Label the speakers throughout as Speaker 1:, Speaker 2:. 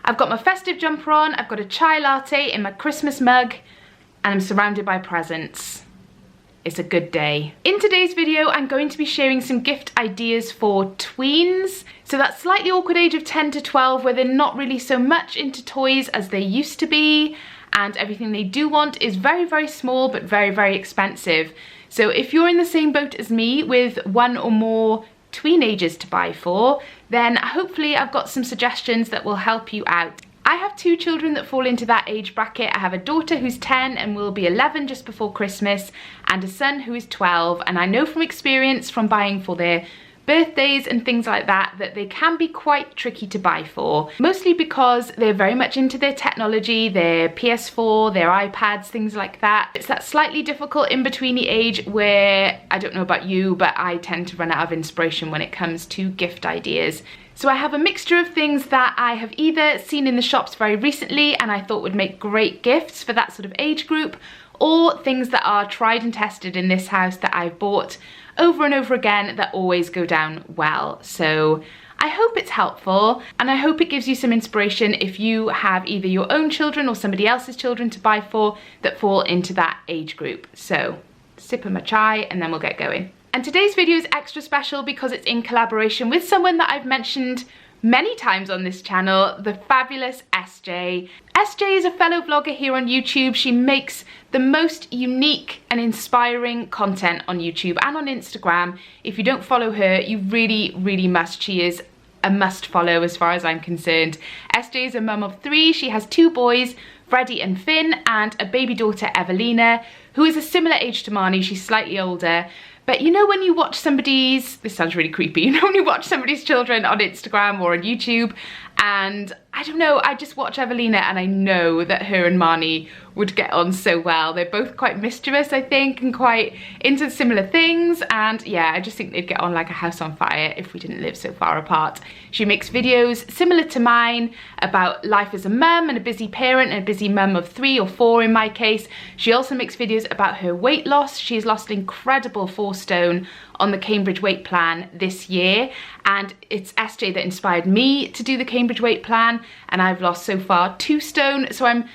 Speaker 1: I've got my festive jumper on, I've got a chai latte in my Christmas mug, and I'm surrounded by presents. It's a good day. In today's video, I'm going to be sharing some gift ideas for tweens. So that slightly awkward age of 10 to 12 where they're not really so much into toys as they used to be, and everything they do want is very, very small but very, very expensive. So if you're in the same boat as me with one or more teenagers to buy for, then hopefully I've got some suggestions that will help you out. I have two children that fall into that age bracket. I have a daughter who's 10 and will be 11 just before Christmas, and a son who is 12, and I know from experience from buying for their birthdays and things like that that they can be quite tricky to buy for, mostly because they're very much into their technology, their PS4, their iPads, things like that. It's that slightly difficult in-betweeny age where, I don't know about you, but I tend to run out of inspiration when it comes to gift ideas. So I have a mixture of things that I have either seen in the shops very recently and I thought would make great gifts for that sort of age group, or things that are tried and tested in this house that I've bought over and over again that always go down well. So I hope it's helpful, and I hope it gives you some inspiration if you have either your own children or somebody else's children to buy for that fall into that age group. So sip of my chai and then we'll get going. And today's video is extra special because it's in collaboration with someone that I've mentioned many times on this channel, the fabulous SJ. SJ is a fellow vlogger here on YouTube. She makes the most unique and inspiring content on YouTube and on Instagram. If you don't follow her, you really, really must. She is a must follow as far as I'm concerned. SJ is a mum of 3. She has 2 boys, Freddie and Finn, and a baby daughter, Evelina, who is a similar age to Marnie. She's slightly older. But you know when you watch somebody's, this sounds really creepy, you know when you watch somebody's children on Instagram or on YouTube, and I don't know, I just watch Evelina and I know that her and Marnie would get on so well. They're both quite mischievous, I think, and quite into similar things, and yeah, I just think they'd get on like a house on fire if we didn't live so far apart. She makes videos similar to mine about life as a mum and a busy parent and a busy mum of 3 or 4 in my case. She also makes videos about her weight loss. She's lost an incredible 4 stone on the Cambridge weight plan this year, and it's SJ that inspired me to do the Cambridge weight plan, and I've lost so far 2 stone, so I'm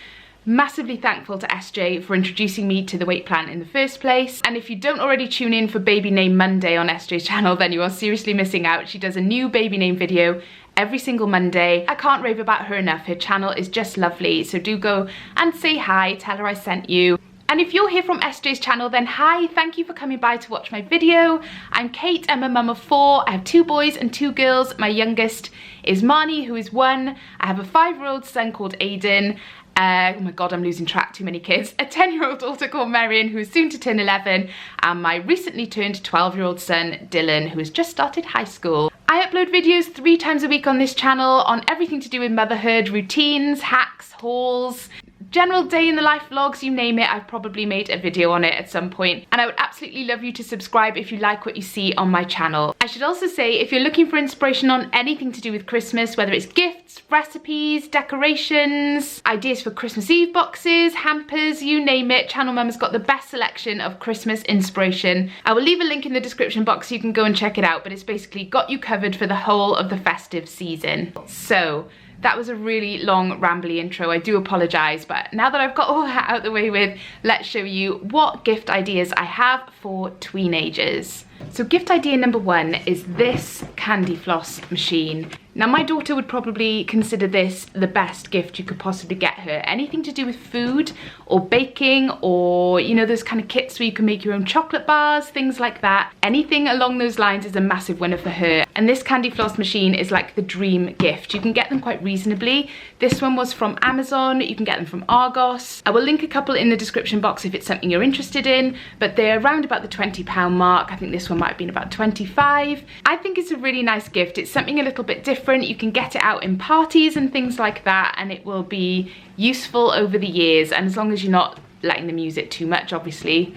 Speaker 1: massively thankful to SJ for introducing me to the weight plan in the first place. And if you don't already tune in for Baby Name Monday on SJ's channel, then you are seriously missing out. She does a new baby name video every single Monday. I can't rave about her enough. Her channel is just lovely, so do go and say hi, tell her I sent you. And if you're here from SJ's channel, then hi, thank you for coming by to watch my video. I'm Kate, I'm a mum of 4. I have 2 boys and 2 girls. My youngest is Marnie, who is 1. I have a 5-year-old son called Aiden. Oh my god, I'm losing track, too many kids. A 10-year-old daughter called Marion, who is soon to turn 11. And my recently turned 12-year-old son, Dylan, who has just started high school. I upload videos 3 times a week on this channel on everything to do with motherhood, routines, hacks, hauls, general day in the life vlogs, you name it. I've probably made a video on it at some point, and I would absolutely love you to subscribe if you like what you see on my channel. I should also say, if you're looking for inspiration on anything to do with Christmas, whether it's gifts, recipes, decorations, ideas for Christmas Eve boxes, hampers, you name it, Channel Mum has got the best selection of Christmas inspiration. I will leave a link in the description box so you can go and check it out, but it's basically got you covered for the whole of the festive season. So that was a really long, rambly intro. I do apologise, but now that I've got all that out the way with, let's show you what gift ideas I have for teenagers. So gift idea number 1 is this candy floss machine. Now my daughter would probably consider this the best gift you could possibly get her. Anything to do with food or baking, or you know, those kind of kits where you can make your own chocolate bars, things like that. Anything along those lines is a massive winner for her. And this candy floss machine is like the dream gift. You can get them quite reasonably. This one was from Amazon, you can get them from Argos. I will link a couple in the description box if it's something you're interested in, but they're around about the £20 mark. I think this one might have been about 25. I think it's a really nice gift. It's something a little bit different. You can get it out in parties and things like that, and it will be useful over the years, and as long as you're not letting them use it too much, obviously.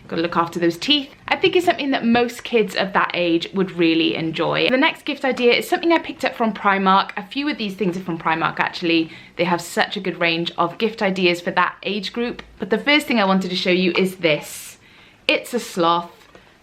Speaker 1: Gotta look after those teeth. I think it's something that most kids of that age would really enjoy. The next gift idea is something I picked up from Primark. A few of these things are from Primark actually. They have such a good range of gift ideas for that age group. But the first thing I wanted to show you is this. It's a sloth.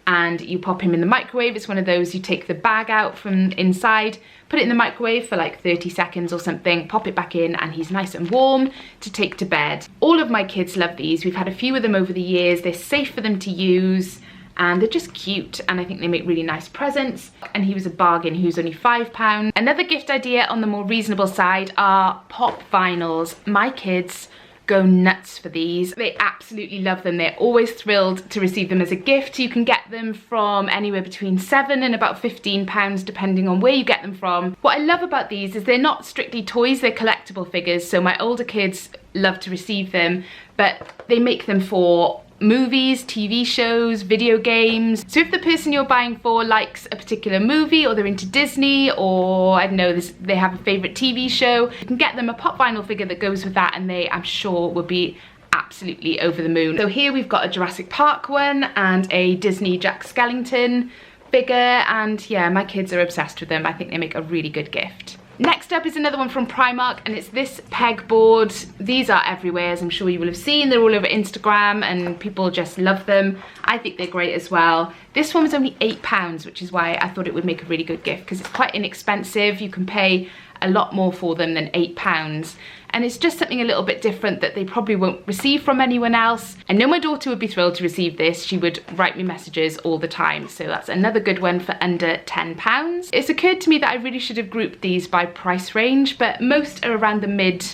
Speaker 1: and you pop him in the microwave. It's one of those, you take the bag out from inside, put it in the microwave for like 30 seconds or something, pop it back in, and he's nice and warm to take to bed. All of my kids love these. We've had a few of them over the years. They're safe for them to use, and they're just cute, and I think they make really nice presents. And he was a bargain. He was only £5. Another gift idea on the more reasonable side are pop vinyls. My kids go nuts for these. They absolutely love them. They're always thrilled to receive them as a gift. You can get them from anywhere between £7 and about £15 depending on where you get them from. What I love about these is they're not strictly toys, they're collectible figures, so my older kids love to receive them, but they make them for movies, TV shows, video games. So if the person you're buying for likes a particular movie, or they're into Disney, or I don't know, they have a favourite TV show, you can get them a pop vinyl figure that goes with that, and they, I'm sure, will be absolutely over the moon. So here we've got a Jurassic Park one and a Disney Jack Skellington figure, and yeah, my kids are obsessed with them. I think they make a really good gift. Next up is another one from Primark, and it's this pegboard. These are everywhere, as I'm sure you will have seen. They're all over Instagram and people just love them. I think they're great as well. This one was only £8, which is why I thought it would make a really good gift, because it's quite inexpensive. You can pay a lot more for them than £8. And it's just something a little bit different that they probably won't receive from anyone else. I know my daughter would be thrilled to receive this. She would write me messages all the time. So that's another good one for under £10. It's occurred to me that I really should have grouped these by price range, but most are around the mid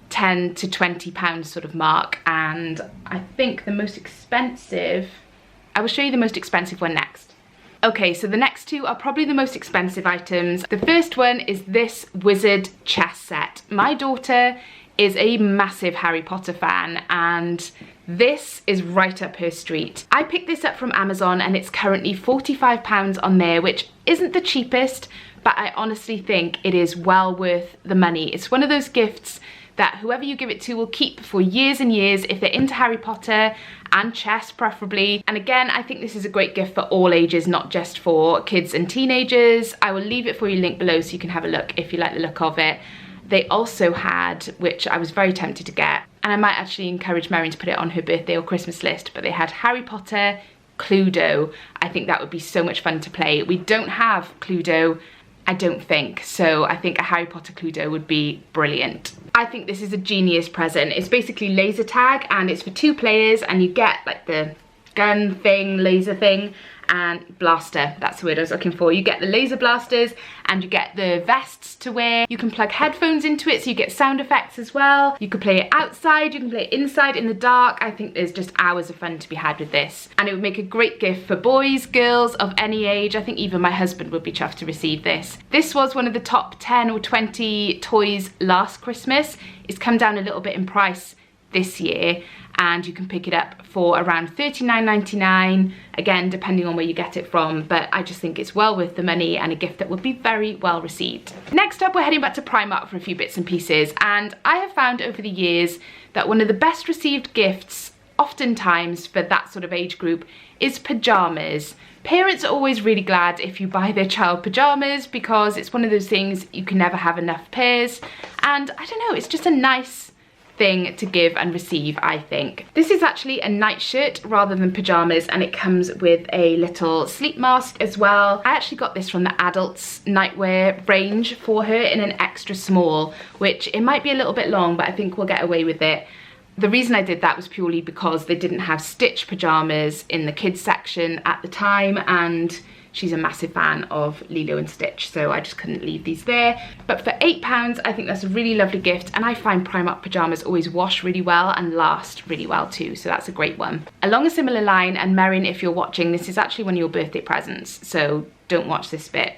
Speaker 1: £10 to £20 sort of mark. And I think the most expensive, I will show you the most expensive one next. Okay, so the next two are probably the most expensive items. The first one is this wizard chess set. My daughter is a massive Harry Potter fan, and this is right up her street. I picked this up from Amazon, and it's currently £45 on there, which isn't the cheapest, but I honestly think it is well worth the money. It's one of those gifts that whoever you give it to will keep for years and years if they're into Harry Potter and chess preferably. And again, I think this is a great gift for all ages, not just for kids and teenagers. I will leave it for you linked below so you can have a look if you like the look of it. They also had, which I was very tempted to get, and I might actually encourage Marion to put it on her birthday or Christmas list, but they had Harry Potter Cluedo. I think that would be so much fun to play. We don't have Cluedo, I don't think, so I think a Harry Potter Cluedo would be brilliant. I think this is a genius present. It's basically laser tag, and it's for 2 players, and you get like the gun thing, laser thing, and blaster, that's the word I was looking for. You get the laser blasters, and you get the vests to wear. You can plug headphones into it, so you get sound effects as well. You could play it outside, you can play it inside in the dark. I think there's just hours of fun to be had with this. And it would make a great gift for boys, girls of any age. I think even my husband would be chuffed to receive this. This was one of the top 10 or 20 toys last Christmas. It's come down a little bit in price this year, and you can pick it up for around $39.99, again depending on where you get it from, but I just think it's well worth the money and a gift that would be very well received. Next up, we're heading back to Primark for a few bits and pieces, and I have found over the years that one of the best received gifts oftentimes for that sort of age group is pajamas. Parents are always really glad if you buy their child pajamas, because it's one of those things you can never have enough pairs, and I don't know, it's just a nice thing to give and receive, I think. This is actually a nightshirt rather than pajamas, and it comes with a little sleep mask as well. I actually got this from the adults nightwear range for her in an extra small, which it might be a little bit long, but I think we'll get away with it. The reason I did that was purely because they didn't have stitch pajamas in the kids section at the time, and she's a massive fan of Lilo and Stitch, so I just couldn't leave these there. But for £8, I think that's a really lovely gift, and I find Primark pyjamas always wash really well and last really well too, so that's a great one. Along a similar line, and Marion, if you're watching, this is actually one of your birthday presents, so don't watch this bit.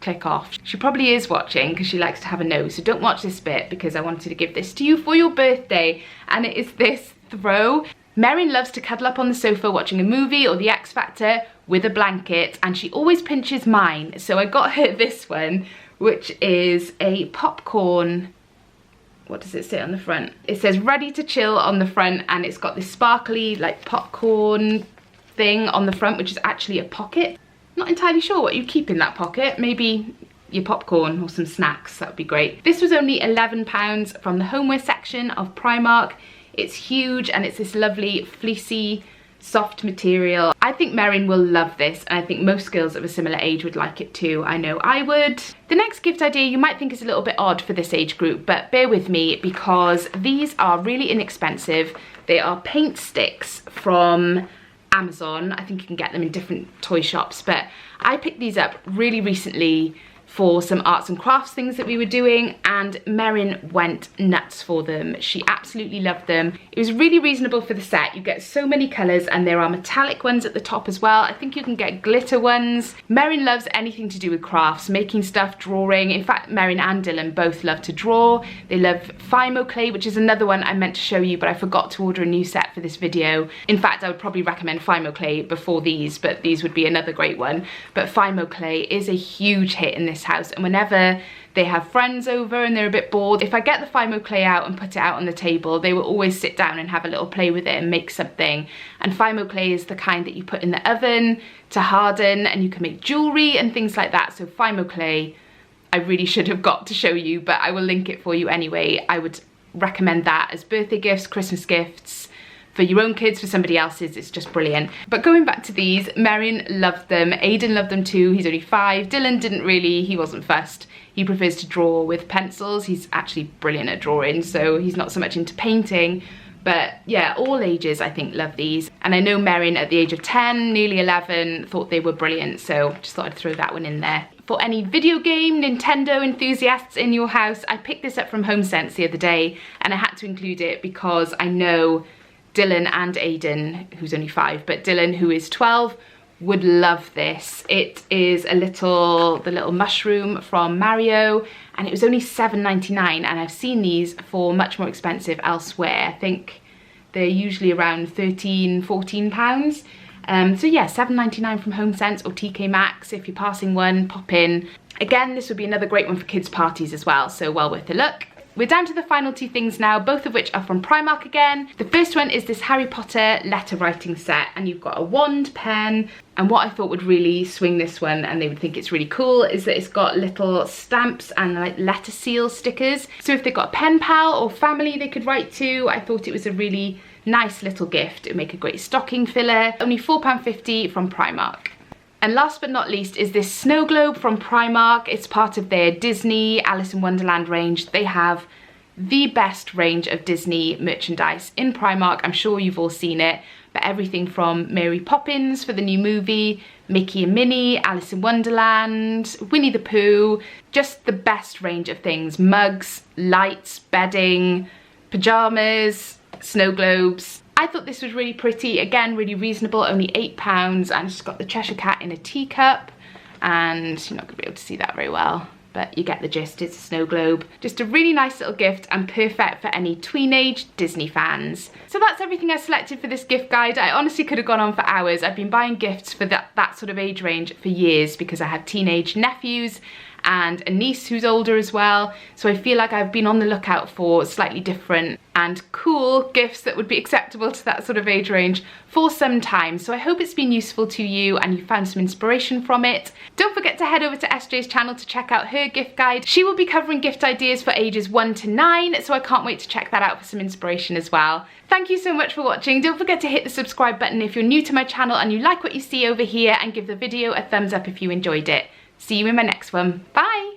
Speaker 1: Click off. She probably is watching because she likes to have a nose, so don't watch this bit because I wanted to give this to you for your birthday, and it is this throw. Marion loves to cuddle up on the sofa watching a movie or The X Factor with a blanket, and she always pinches mine, so I got her this one, which is a popcorn, what does it say on the front? It says ready to chill on the front, and it's got this sparkly like popcorn thing on the front, which is actually a pocket. Not entirely sure what you keep in that pocket, maybe your popcorn or some snacks, that would be great. This was only £11 from the homeware section of Primark. It's huge, and it's this lovely fleecy soft material. I think Merrin will love this, and I think most girls of a similar age would like it too. I know I would. The next gift idea you might think is a little bit odd for this age group, but bear with me because these are really inexpensive. They are paint sticks from Amazon. I think you can get them in different toy shops, but I picked these up really recently for some arts and crafts things that we were doing, and Merrin went nuts for them. She absolutely loved them. It was really reasonable for the set. You get so many colours, and there are metallic ones at the top as well. I think you can get glitter ones. Merrin loves anything to do with crafts, making stuff, drawing. In fact, Merrin and Dylan both love to draw. They love Fimo clay, which is another one I meant to show you, but I forgot to order a new set for this video. In fact, I would probably recommend Fimo clay before these, but these would be another great one. But Fimo clay is a huge hit in this house, and whenever they have friends over and they're a bit bored, if I get the Fimo clay out and put it out on the table, they will always sit down and have a little play with it and make something. And Fimo clay is the kind that you put in the oven to harden, and you can make jewelry and things like that. So Fimo clay, I really should have got to show you, but I will link it for you anyway. I would recommend that as birthday gifts, Christmas gifts, for your own kids, for somebody else's. It's just brilliant. But going back to these, Merrin loved them. Aiden loved them too. He's only 5. Dylan didn't really, he wasn't fussed. He prefers to draw with pencils. He's actually brilliant at drawing, so he's not so much into painting. But yeah, all ages I think love these. And I know Merrin at the age of 10, nearly 11, thought they were brilliant, so just thought I'd throw that one in there. For any video game, Nintendo enthusiasts in your house, I picked this up from HomeSense the other day, and I had to include it because I know Dylan and Aiden, who's only 5, but Dylan, who is 12, would love this. It is the little mushroom from Mario, and it was only $7.99, and I've seen these for much more expensive elsewhere. I think they're usually around £13–14. So yeah, $7.99 from HomeSense or TK Maxx. If you're passing one, pop in. Again, this would be another great one for kids' parties as well, so well worth a look. We're down to the final 2 things now, both of which are from Primark again. The first one is this Harry Potter letter writing set, and you've got a wand, pen, and what I thought would really swing this one, and they would think it's really cool, is that it's got little stamps and like letter seal stickers. So if they've got a pen pal or family they could write to, I thought it was a really nice little gift. It would make a great stocking filler. Only £4.50 from Primark. And last but not least is this snow globe from Primark. It's part of their Disney Alice in Wonderland range. They have the best range of Disney merchandise in Primark. I'm sure you've all seen it, but everything from Mary Poppins for the new movie, Mickey and Minnie, Alice in Wonderland, Winnie the Pooh, just the best range of things. Mugs, lights, bedding, pajamas, snow globes. I thought this was really pretty, again really reasonable, only £8, and it's got the Cheshire Cat in a teacup, and you're not going to be able to see that very well, but you get the gist. It's a snow globe. Just a really nice little gift and perfect for any tweenage Disney fans. So that's everything I selected for this gift guide. I honestly could have gone on for hours. I've been buying gifts for that sort of age range for years because I have teenage nephews and a niece who's older as well, so I feel like I've been on the lookout for slightly different and cool gifts that would be acceptable to that sort of age range for some time. So I hope it's been useful to you and you found some inspiration from it. Don't forget to head over to SJ's channel to check out her gift guide. She will be covering gift ideas for ages 1 to 9, so I can't wait to check that out for some inspiration as well. Thank you so much for watching. Don't forget to hit the subscribe button if you're new to my channel and you like what you see over here, and give the video a thumbs up if you enjoyed it. See you in my next one. Bye!